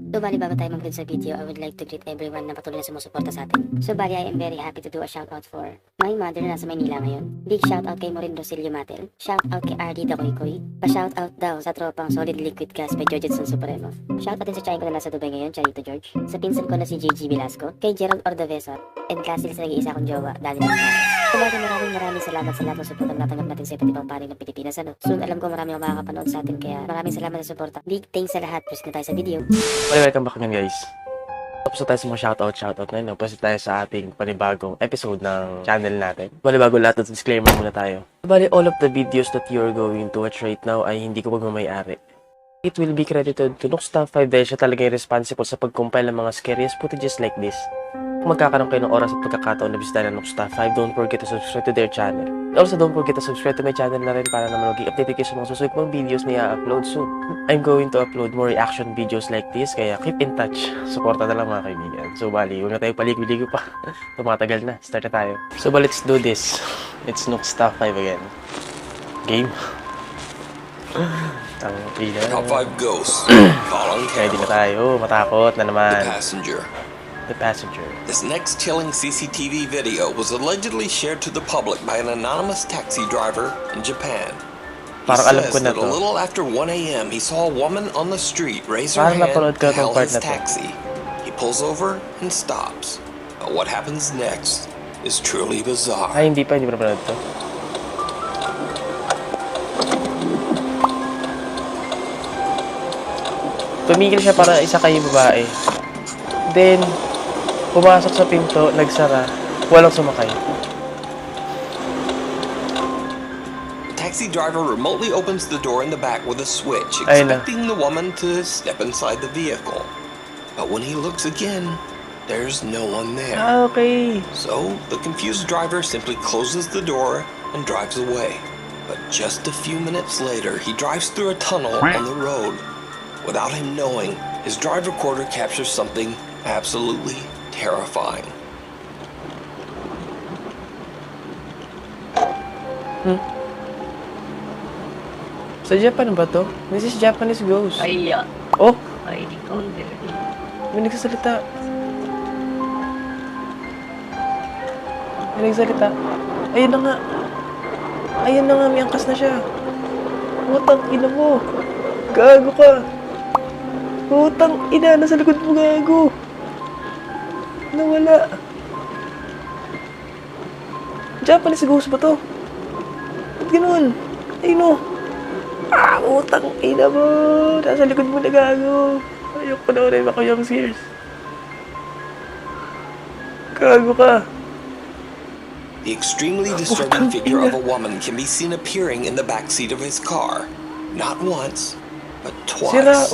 So bali bago tayo mag-good sa video, I would like to greet everyone na patuloy na sumusuporta sa atin. So bali I am very happy to do a shoutout for my mother na nasa Maynila ngayon. Big shoutout kay Maureen Rosilio Matel. Shoutout kay RD Dakoy-Koy. Pa-shoutout daw sa tropang Solid Liquid Gas by Georgetson Supremo. Shoutout din sa tsahin ko na nasa Dubai ngayon, Charito George. Sa pinsan ko na si JG Velasco. Kay Gerald Ordovesa. And Casil sa nag-iisa kong jowa, Dali ng Paris. So bali maraming salamat sa lahat ng support na natanggap natin sa iba't ibang panig ng Pilipinas. Soon alam ko marami ang makakapanood sa atin kaya maraming salamat sa suporta. Big thanks sa lahat. Proceed na tayo sa video. Welcome back again guys. Tapos na tayo sa mga shoutout na yun. Proceed tayo sa ating panibagong episode ng channel natin. Bago lahat ng disclaimer muna tayo. Bali, all of the videos that you're going to watch right now ay hindi ko pagmamayari. It will be credited to Nukes Top 5 dahil siya talaga yung responsible sa pag-compile ng mga scariest footages like this. Kung magkakaroon kayo ng oras at pagkakataon na bisita ng Nukes Top 5, don't forget to subscribe to their channel. Also, don't forget to subscribe to my channel na rin para naman maging updated kayo sa mga susunod mong videos na i-upload soon. I'm going to upload more reaction videos like this, kaya keep in touch. Suporta na lang mga kaibigan. So, bali, huwag na tayo paligo-ligo pa. Tumatagal na. Start na tayo. So, let's do this. It's Nukes Top 5 again. Game. Top 5 ghosts. Caught on camera. Ready na tayo. Matakot na naman. The passenger. This next chilling CCTV video was allegedly shared to the public by an anonymous taxi driver in Japan. He says that a little after 1 a.m. he saw a woman on the street raise her hand to hail his taxi. He pulls over and stops. But what happens next is truly bizarre. Ay, hindi pa napanood to. Tumigil siya para isa kayo babae. Then, pumasok sa pinto, nagsara, walang sumakay. The taxi driver remotely opens the door in the back with a switch, expecting the woman to step inside the vehicle. But when he looks again, there's no one there. Okay. So, the confused driver simply closes the door and drives away. But just a few minutes later, he drives through a tunnel on the road. Without him knowing, his drive recorder captures something absolutely terrifying. Sa Japan ba to? This is Japanese ghost. Ay, oh! ay, di ko May nagsasalita. May nagsasalita. Ayun na nga. Ayun na nga, may angkas na siya. Utang ina mo. Gago ka. Utang ina, nasa likod mo, gago. Nawala. Japanese ghost ba to? Ba't ganun? Ayun o. Utang ina mo. Nasa likod mo na, gago. Ayoko na ulit ako yung sears. Gago ka. The extremely disturbing figure of a woman can be seen appearing in the backseat of his car. Not once, but twice.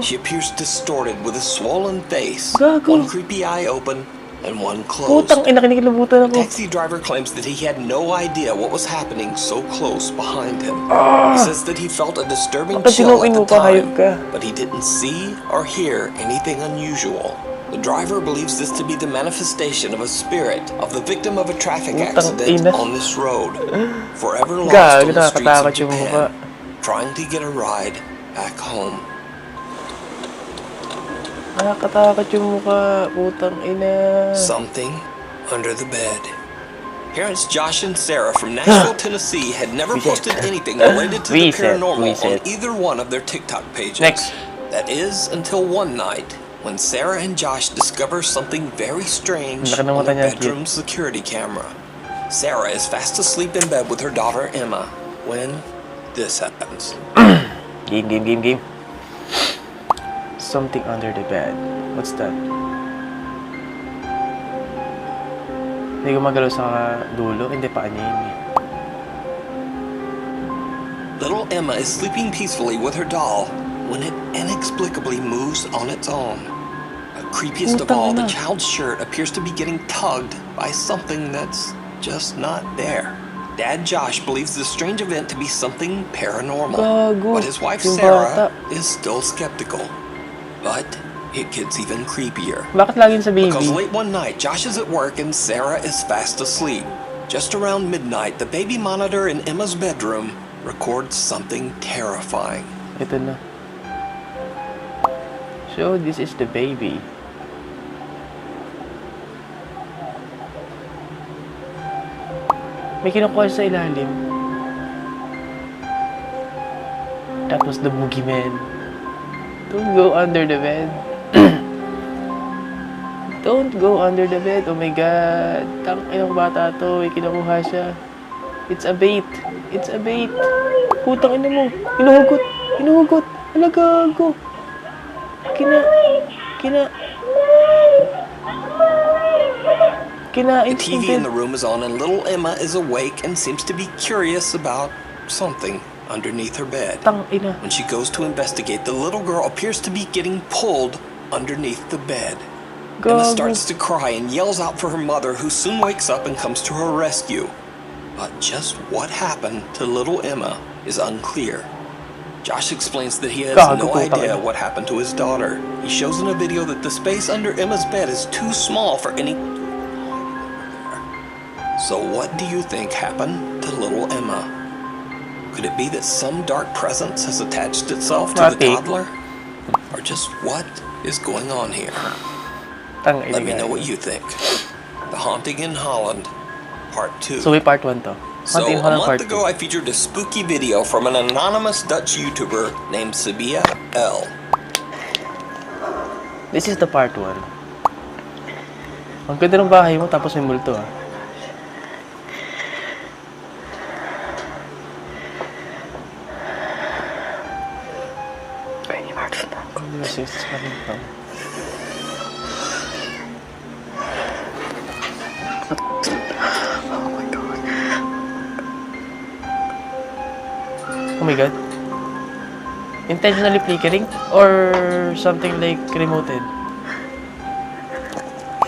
She appears distorted with a swollen face, one creepy eye open, and one closed. The taxi driver claims that he had no idea what was happening so close behind him. He says that he felt a disturbing chill at the time, but he didn't see or hear anything unusual. The driver believes this to be the manifestation of a spirit of the victim of a traffic accident on this road, forever lost on the streets of Japan, trying to get a ride back home. Nakakatakot yung mukha, putang ina. Something under the bed. Parents Josh and Sarah from Nashville, Tennessee had never posted anything related to the paranormal on either one of their TikTok pages. That is until one night when Sarah and Josh discover something very strange on their bedroom security camera. Sarah is fast asleep in bed with her daughter Emma when this happens. Game. Something under the bed. What's that? Hindi ko magalaw sa dulo. Hindi pa niya yun. Little Emma is sleeping peacefully with her doll when it inexplicably moves on its own. But creepiest of all, the child's shirt appears to be getting tugged by something that's just not there. Dad Josh believes the strange event to be something paranormal, but his wife Sarah is still skeptical. But it gets even creepier. Because late one night, Josh is at work and Sarah is fast asleep. Just around midnight, the baby monitor in Emma's bedroom records something terrifying. Ito na. So, this is the baby. May kinukuha sa ilalim. That was the boogeyman. Don't go under the bed. Don't go under the bed. Oh my God. Tangin ng bata to. May kinukuha siya. It's a bait. It's a bait. Putang ina mo. Hinuhugot. Hinuhugot. Alagago. The TV in the room is on and little Emma is awake and seems to be curious about something underneath her bed. When she goes to investigate, the little girl appears to be getting pulled underneath the bed. Emma starts to cry and yells out for her mother, who soon wakes up and comes to her rescue. But just what happened to little Emma is unclear. Josh explains that he has no idea what happened to his daughter. He shows in a video that the space under Emma's bed is too small for any... So what do you think happened to little Emma? Could it be that some dark presence has attached itself to the toddler? Or just what is going on here? Let me know what you think. The Haunting in Holland, Part 2. So may part 1 to. So, a month ago, I featured a spooky video from an anonymous Dutch YouTuber named Sabia L. This is the part 1. Ang ganda ng bahay mo, tapos may multo ah. This is coming from. Oh my God. Oh my God. Intentionally flickering? Or something like remoted?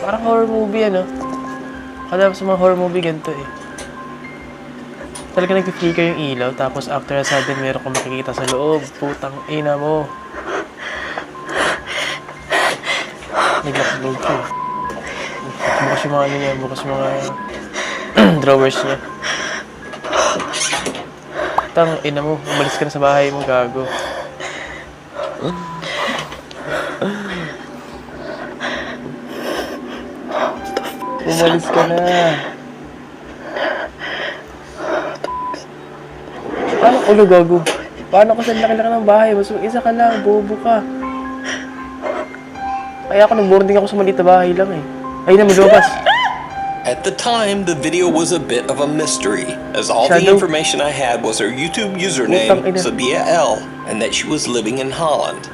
Parang horror movie ano? Kada sa mga horror movie ganito eh. Talaga nag-flicker yung ilaw, tapos after a sudden meron kang makikita sa loob. Putang ina mo. Nag-lock-load ko eh. Bukas yung mga ano niya, bukas yung mga drawers niya. Tang ina mo, umalis ka na sa bahay mo, gago. Umalis ka na. Paano ulo, gago? Paano ko sa laki-laki ng bahay? Mas isa ka lang, bobo ka. Kaya ako nag-boarding ako sa maliit na bahay lang eh. Ayun na, lumabas. At the time, the video was a bit of a mystery, as all the information I had was her YouTube username, Sabia L, and that she was living in Holland.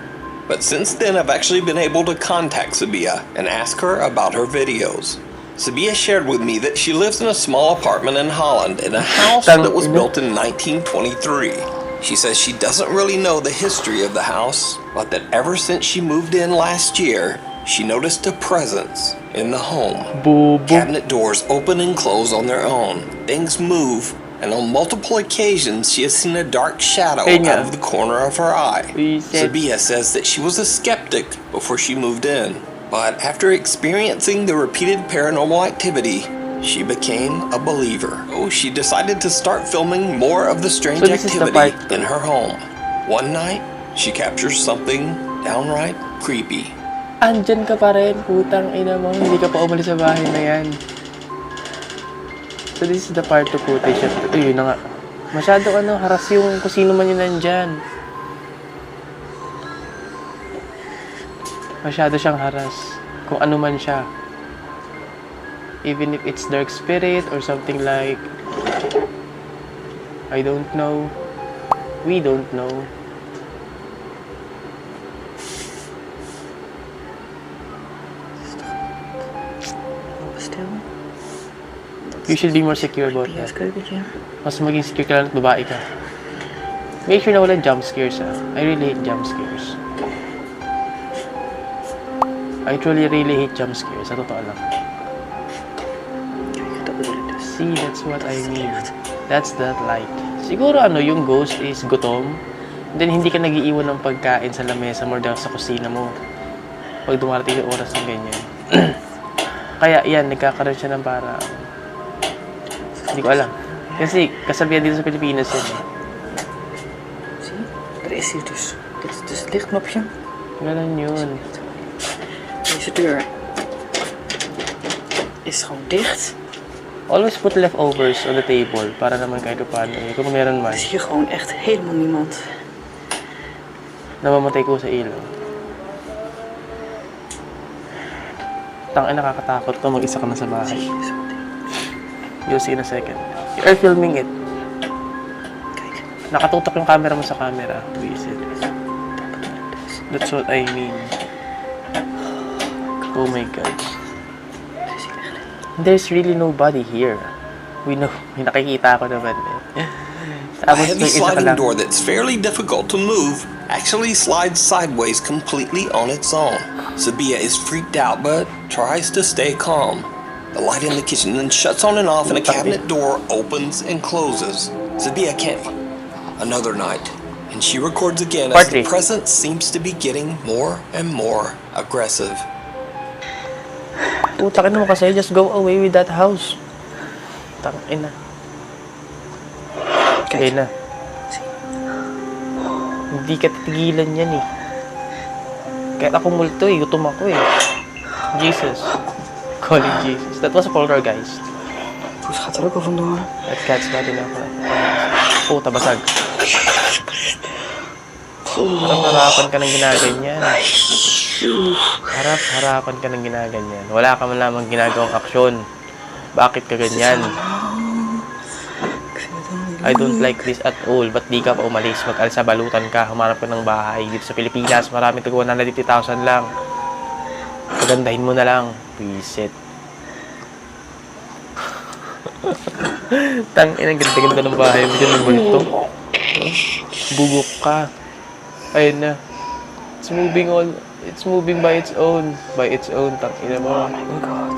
But since then, I've actually been able to contact Sabia and ask her about her videos. Sabia shared with me that she lives in a small apartment in Holland in a house that was built in 1923. She says she doesn't really know the history of the house, but that ever since she moved in last year, she noticed a presence in the home. Cabinet doors open and close on their own. Things move, and on multiple occasions she has seen a dark shadow out of the corner of her eye. Sabia says that she was a skeptic before she moved in, but after experiencing the repeated paranormal activity, she became a believer. So she decided to start filming more of the strange activity in her home. One night, she captures something downright creepy. Andyan ka pa rin, putang ina mo. Hindi ka pa umalis sa bahay na yan. So this is the part 2 footage. Uy, yun na nga. Masyado haras yung kung sino man yun nandyan. Masyado siyang haras. Kung ano man siya. Even if it's dark spirit or something like... I don't know. We don't know. You should be more secure about that. Mas maging secure ka lang at babae ka. Make sure na wala jump scares ah. I really hate jump scares. I truly really hate jump scares. Sa totoo lang. See, that's what I mean. That's that light. Siguro yung ghost is gutom. Then hindi ka nag-iiwan ng pagkain sa lamesa mo dahil sa kusina mo. Pag dumarating yung oras ng ganyan. Kaya yan, nagkakaroon siya ng parang... Hindi ko alam. Kasi kasabihan dito sa Pilipinas yan. Zie, er is hier dus. Dit is het lichtknopje. Ganun yun. Deze deur is gewoon dicht. Always put leftovers on the table para naman kahit paano eh. Kung meron man, Er is hier gewoon echt helemaal niemand. namamatay ko sa ilaw. Tangin, nakakatakot to. Mag-isa ka na sa bahay. You'll see in a second. You are filming it. Kijk. Nakatutok yung camera mo sa camera. Visit. That's what I mean. Oh my god. There's really nobody here. We know. May nakikita ako naman eh. A Tapos heavy may isa ka sliding lang. door that's fairly difficult to move actually slides sideways completely on its own. Sabia is freaked out but tries to stay calm. The light in the kitchen then shuts on and off and a cabinet door opens and closes. Sabia can't. Another night, and she records again as the presence seems to be getting more and more aggressive. Putakin mo kasi, just go away with that house. Tangin na. Okay na. Hindi ka titigilan yan eh. Kahit ako multo eh, gutom ako eh. Jesus. Calling Jesus. That was a poltergeist. Poes gaat er ook al vandoor. That cat's not enough. Puta, basag. Harap-harapan ka ng ginaganyan. Harap-harapan ka ng ginaganyan. Wala ka man lamang ginagawang aksyon. Bakit ka ganyan? I don't like this at all. Ba't di ka pa umalis? Mag-alsa balutan ka. Humanap ka ng bahay. Dito sa Pilipinas, marami taga 150,000 lang. Pagandahin mo na lang. Visit. Tangin, ang ganda-ganda ng bahay mo dyan ng multo. Bugok ka. Ayun na. It's moving by its own. By its own, tangina mo. Oh my god.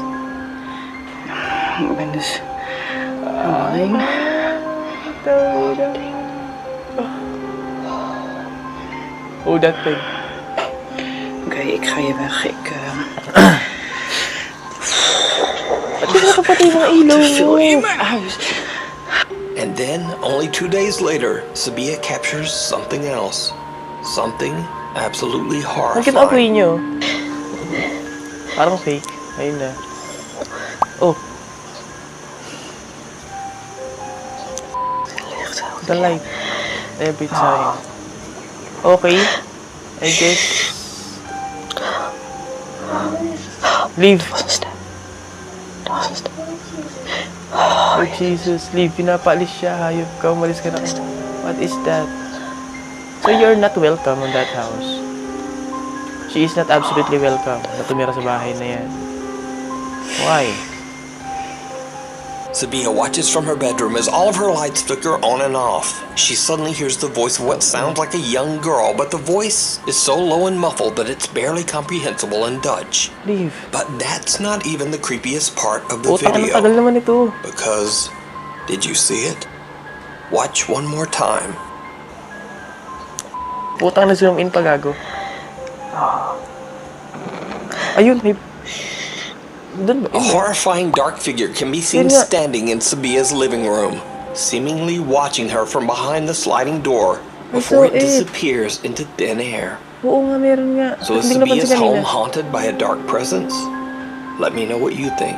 Ik ben dus bang. Oh, that thing. Oké, ik ga hier weg. Ba't di ka patay mga ilaw Te veel in mo? mijn huis. And then, only 2 days later, Sabia captures something else. Something absolutely Bakit apoy horrifying. nyo? Parang fake. Ayun na. Oh. The light. Every time. Okay. I guess. Leave. Oh Jesus, leave. Pinapaalis siya. Hayop ka. Umalis ka na. What is that? So you're not welcome on that house. She is not absolutely welcome na tumira sa bahay na yan. Why? Sabia watches from her bedroom as all of her lights flicker on and off. She suddenly hears the voice of what sounds like a young girl, but the voice is so low and muffled that it's barely comprehensible in Dutch. Leave. But that's not even the creepiest part of the Puta ka, ang tagal video. naman ito. Because, did you see it? Watch one more time. Puta ka na zoom in pa, gago. Ayun, may... Doon ba? A horrifying dark figure can be seen Yun nga. standing in Sabia's living room, seemingly watching her from behind the sliding door before saw it it. disappears into thin air. Oo nga, meron nga. So is Hindi ko napansin Sabia's home kanina. haunted by a dark presence? Let me know what you think.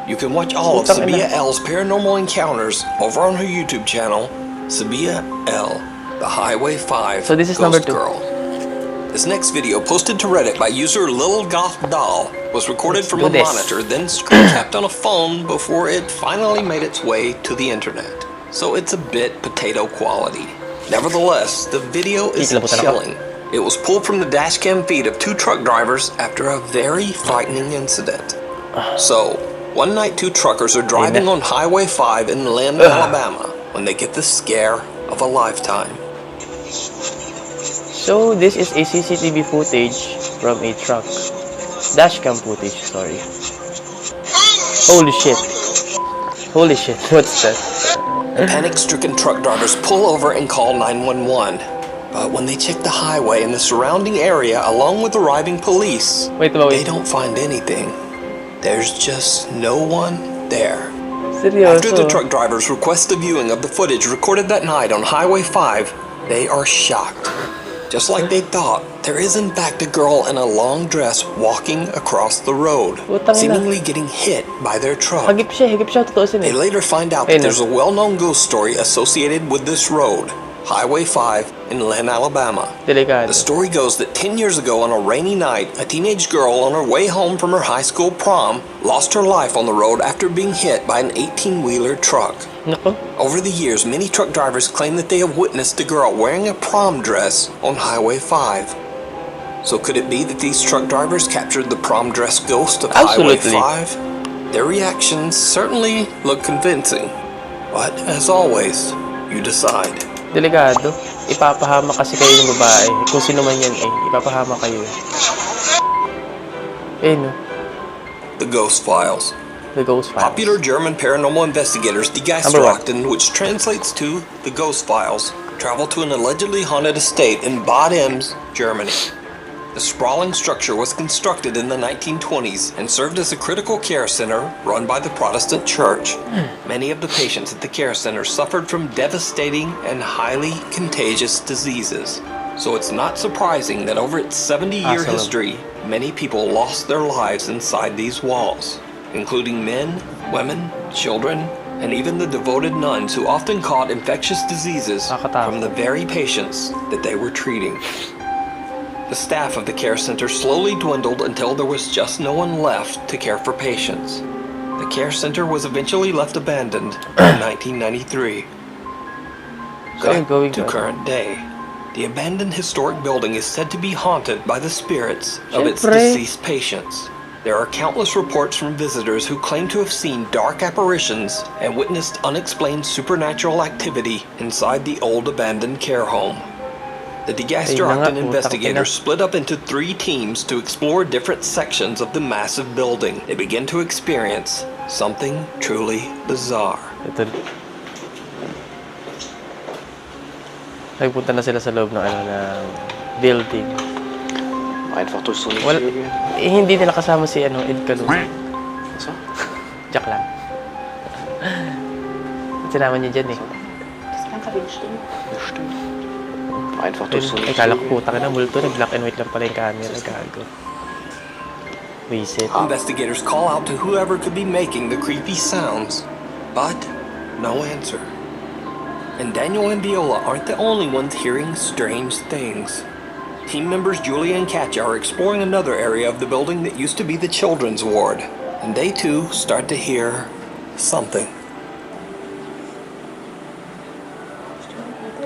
You can watch all of Putang Sabia ina. L's paranormal encounters over on her YouTube channel, Sabia L, the Highway 5 So this is Ghost number 2. Girl. This next video, posted to Reddit by user Lil Goth Doll, was recorded from a do this. monitor, then screen capped on a phone before it finally made its way to the internet. So it's a bit potato quality. Nevertheless, the video is Ikilabutan ako. chilling. It was pulled from the dashcam feed of 2 truck drivers after a very frightening incident. So, one night 2 truckers are driving on Highway 5 in Lynn, Alabama, when they get the scare of a lifetime. So, this is a CCTV footage from a truck. Dashcam footage, sorry. Holy shit. Holy shit, what's that? Panic-stricken truck drivers pull over and call 911. But when they check the highway and the surrounding area along with arriving police, Wait. they don't find anything. There's just no one there. Seryoso? After the truck drivers request a viewing of the footage recorded that night on Highway 5, they are shocked. Just like they thought, there is in fact a girl in a long dress walking across the road, Putang ina. seemingly getting hit by their truck. Hagip siya. Totoo They siya. later find out that there's a well-known ghost story associated with this road, Highway 5 in Lynn, Alabama. Delikado. The story goes that 10 years ago on a rainy night, a teenage girl on her way home from her high school prom lost her life on the road after being hit by an 18-wheeler truck. Nako. Over the years, many truck drivers claim that they have witnessed a girl wearing a prom dress on Highway 5. So could it be that these truck drivers captured the prom dress ghost of Absolutely. Highway 5? Their reactions certainly look convincing. But as always, you decide. Delikado. Ipapahama kasi kayo ng babae. Kung sino man yan ipapahama kayo. No. The Ghost Files. The Ghost Files. Popular German paranormal investigators Die Number one. Geisterakten, which translates to The Ghost Files, travel to an allegedly haunted estate in Bad Ems, Germany. The sprawling structure was constructed in the 1920s and served as a critical care center run by the Protestant Church. Many of the patients at the care center suffered from devastating and highly contagious diseases. So it's not surprising that over its 70-year Awesome. history, many people lost their lives inside these walls, including men, women, children, and even the devoted nuns who often caught infectious diseases from the very patients that they were treating. The staff of the care center slowly dwindled until there was just no one left to care for patients. The care center was eventually left abandoned in 1993. Cut to current day. The abandoned historic building is said to be haunted by the spirits of its deceased patients. There are countless reports from visitors who claim to have seen dark apparitions and witnessed unexplained supernatural activity inside the old abandoned care home. The Die Geisterakten investigators split up into 3 teams to explore different sections of the massive building. They begin to experience something truly bizarre. Ito. Nagpunta na sila sa loob ng building. Einfach durch so eine Well, Tür gehen. hindi nila kasama si Ed Calum. So? Jack lang. Sinama niya dyan Das kann Kabine stehen. Bestimmt. Einfach durch so eine Kala Tür ko gehen. putang na multo. Nag-black and white lang pala yung camera. Gago. Reset. Investigators call out to whoever could be making the creepy sounds, but no answer. And Daniel and Viola aren't the only ones hearing strange things. Team members Julia and Katja are exploring another area of the building that used to be the children's ward, and they too start to hear something.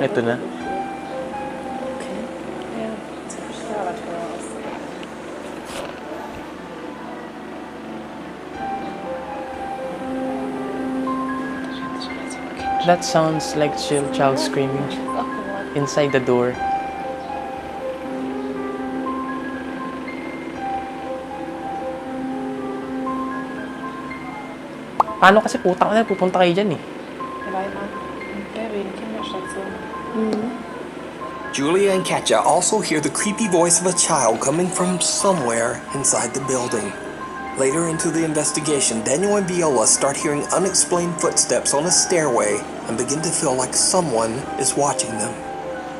Ito na. That sounds like child screaming inside the door. Paano kasi putang na pupunta kayo dyan eh? Julia and Katja also hear the creepy voice of a child coming from somewhere inside the building. Later into the investigation, Daniel and Viola start hearing unexplained footsteps on a stairway and begin to feel like someone is watching them.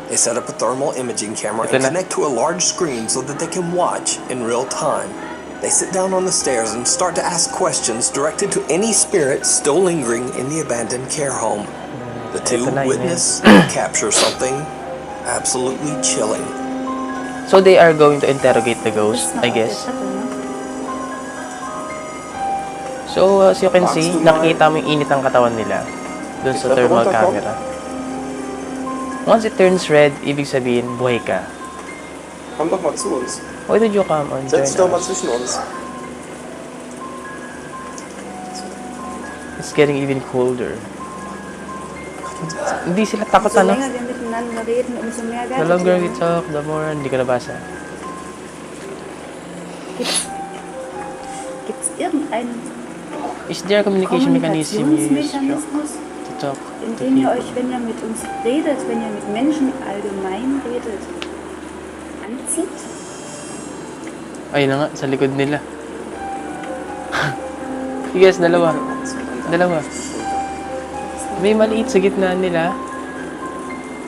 They set up a thermal imaging camera and connect to a large screen so that they can watch in real time. They sit down on the stairs and start to ask questions directed to any spirits still lingering in the abandoned care home. The two witness and capture something absolutely chilling. So they are going to interrogate the ghost, I guess. So, as you can see, nakikita mo yung init ng katawan nila dun sa thermal camera. Once it turns red, ibig sabihin, buhay ka. Komm doch mal zu uns. Why did you come on? Setz dich doch mal zwischen uns. It's getting even colder. Hindi sila takot, Umso ano? länger wir miteinander reden, umso mehr The longer we talk, the more... Hindi ko nabasa. Gibt's irgendeinen Is there a communication mechanism used Kommunikationsmechanismus, to talk in to dem ihr people? euch, wenn ihr mit uns redet, wenn ihr mit Menschen allgemein redet, anzieht? Ayun na nga, sa likod nila. Yes, dalawa. Dalawa. May maliit sa gitna nila.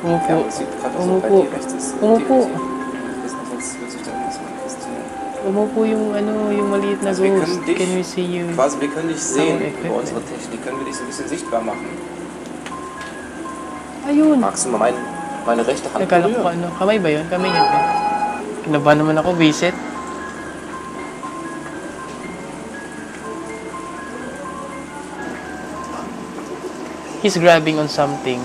Umupo. Ja, das sieht gerade so bei Umupo. dir rechts ist. Umupo. Sonst wird sich da nichts manifestieren. Umupo yung yung maliit na Also wir ghost. können dich, Can we see you? quasi, wir können dich sehen Equipment. über unsere Technik, können wir dich so ein bisschen sichtbar machen. Ayun. Magst du mal meine rechte Hand Nagkala ko berühren? kamay ba yun? Kamay niya. Kinabahan naman ako, visit. He's grabbing on something.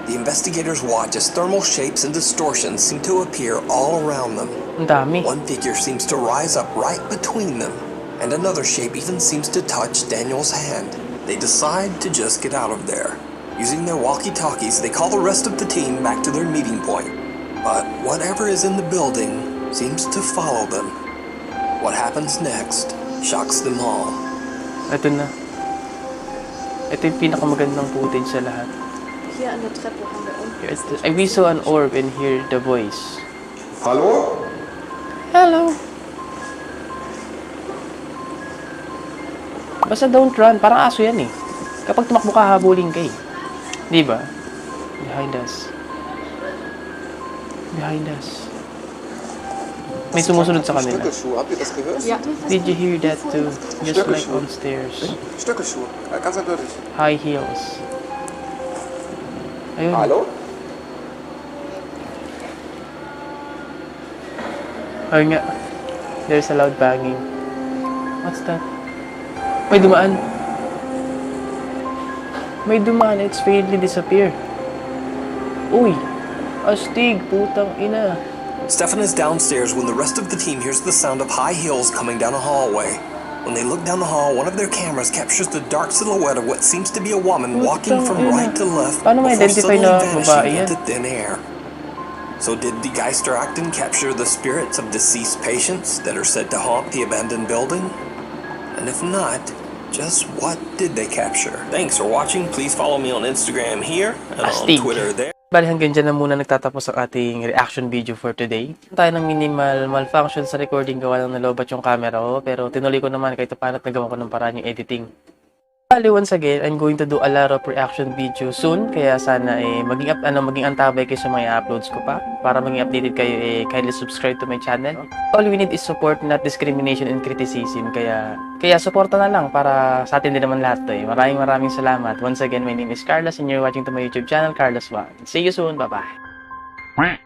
The investigators watch as thermal shapes and distortions seem to appear all around them. Ang dami. One figure seems to rise up right between them, and another shape even seems to touch Daniel's hand. They decide to just get out of there. Using their walkie-talkies, they call the rest of the team back to their meeting point. But whatever is in the building seems to follow them. What happens next shocks them all. Ito na. Ito yung pinakamagandang footage sa lahat. Hier an der Treppe haben wir unten. We saw an orb and hear the voice. Hallo? Hello. Basta don't run. Parang aso yan eh. Kapag tumakbo ka, habulin ka eh. Diba? Behind us. Behind us. May sumusunod sa kanila. Stöckelschuh, habt ihr das gehört? Ja, Did you hear that too? Just like on stairs. Stöckelschuh, ganz eindeutig. High heels. Ayun. Hallo? Ayun nga. There's a loud banging. What's that? May dumaan. May dumaan. It's faintly disappear. Uy! Astig! Putang ina. Stefan is downstairs when the rest of the team hears the sound of high heels coming down a hallway. When they look down the hall, one of their cameras captures the dark silhouette of what seems to be a woman walking from right to left Paano before ma-identify suddenly na vanishing babae yan? into thin air. So did the Geisterakten capture the spirits of deceased patients that are said to haunt the abandoned building? And if not, just what did they capture? Thanks for watching. Please follow me on Instagram here and on Astig. Twitter there. Bali hanggang dyan na muna nagtatapos ang ating reaction video for today. Tayo ng minimal malfunction sa recording, gawa lang nalobat yung camera ko, pero tinuloy ko naman kahit paano at nagawa ko ng paraan yung editing. Bali once again, I'm going to do a lot of reaction video soon, kaya sana maging antabay kayo sa mga uploads ko pa. Para maging updated kayo, kindly subscribe to my channel. All we need is support, not discrimination and criticism, kaya suporta na lang para sa atin din naman lahat to. Maraming salamat. Once again, my name is Carlos and you're watching to my YouTube channel, Carlos Wa. See you soon, bye-bye.